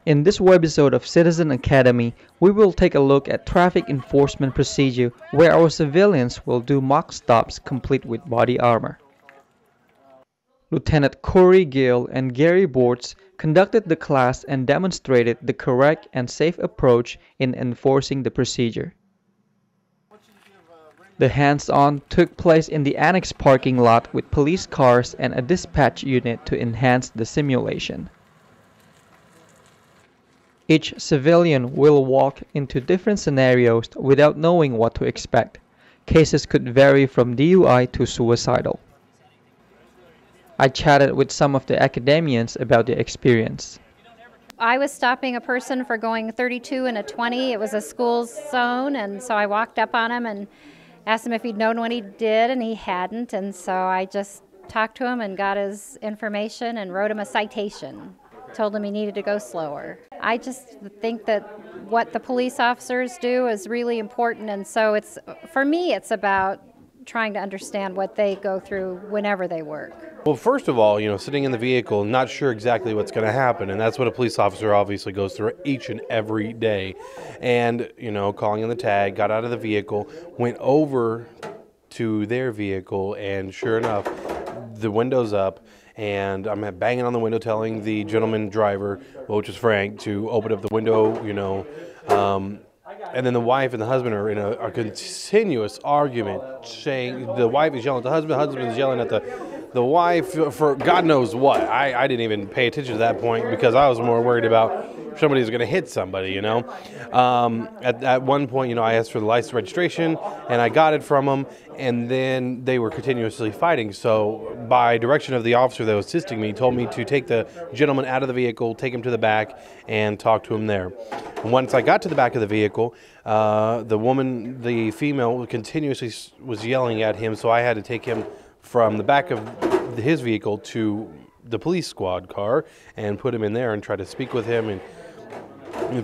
In this webisode of Citizen Academy, we will take a look at traffic enforcement procedure where our civilians will do mock stops complete with body armor. Lieutenant Corey Gill and Gary Bortz conducted the class and demonstrated the correct and safe approach in enforcing the procedure. The hands-on took place in the annex parking lot with police cars and a dispatch unit to enhance the simulation. Each civilian will walk into different scenarios without knowing what to expect. Cases could vary from DUI to suicidal. I chatted with some of the Academians about the experience. I was stopping a person for going 32 and a 20. It was a school zone, and so I walked up on him and asked him if he'd known what he did, and he hadn't, and so I just talked to him and got his information and wrote him a citation. Told him he needed to go slower. I just think that what the police officers do is really important, and so for me it's about trying to understand what they go through whenever they work. Well, first of all, sitting in the vehicle, not sure exactly what's going to happen, and that's what a police officer obviously goes through each and every day. And, calling in the tag, got out of the vehicle, went over to their vehicle, and sure enough, the window's up, and I'm banging on the window telling the gentleman driver, which is Frank, to open up the window, and then the wife and the husband are in a continuous argument, saying the wife is yelling at the husband is yelling at the wife for God knows what. I didn't even pay attention to that point because I was more worried about somebody was going to hit somebody, At one point, I asked for the license registration, and I got it from them, and then they were continuously fighting. So by direction of the officer that was assisting me, told me to take the gentleman out of the vehicle, take him to the back, and talk to him there. Once I got to the back of the vehicle, the female, continuously was yelling at him, so I had to take him from the back of his vehicle to the police squad car and put him in there and try to speak with him and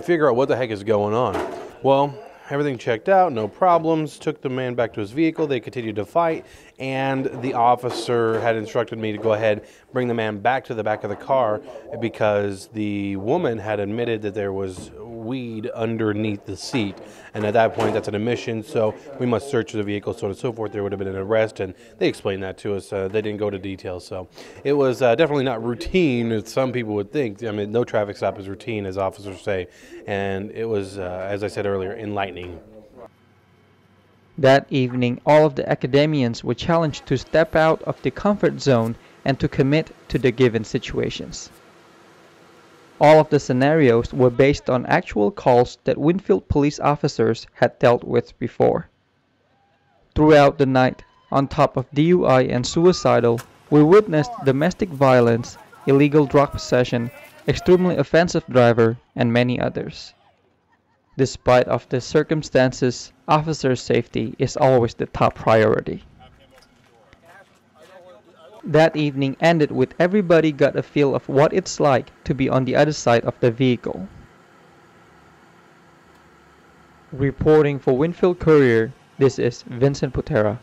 figure out what the heck is going on. Well, everything checked out, no problems, took the man back to his vehicle, they continued to fight, and the officer had instructed me to go ahead, bring the man back to the back of the car because the woman had admitted that there was weed underneath the seat, and at that point that's an admission, so we must search the vehicle, so on and so forth. There would have been an arrest, and they explained that to us. They didn't go to details, so it was definitely not routine as some people would think. I mean, no traffic stop is routine, as officers say, and it was, as I said earlier, enlightening. That evening, all of the Academians were challenged to step out of the comfort zone and to commit to the given situations. All of the scenarios were based on actual calls that Winfield police officers had dealt with before. Throughout the night, on top of DUI and suicidal, we witnessed domestic violence, illegal drug possession, extremely offensive driver, and many others. Despite of the circumstances, officer safety is always the top priority. That evening ended with everybody got a feel of what it's like to be on the other side of the vehicle. Reporting for Winfield Courier, this is Vincent Putera.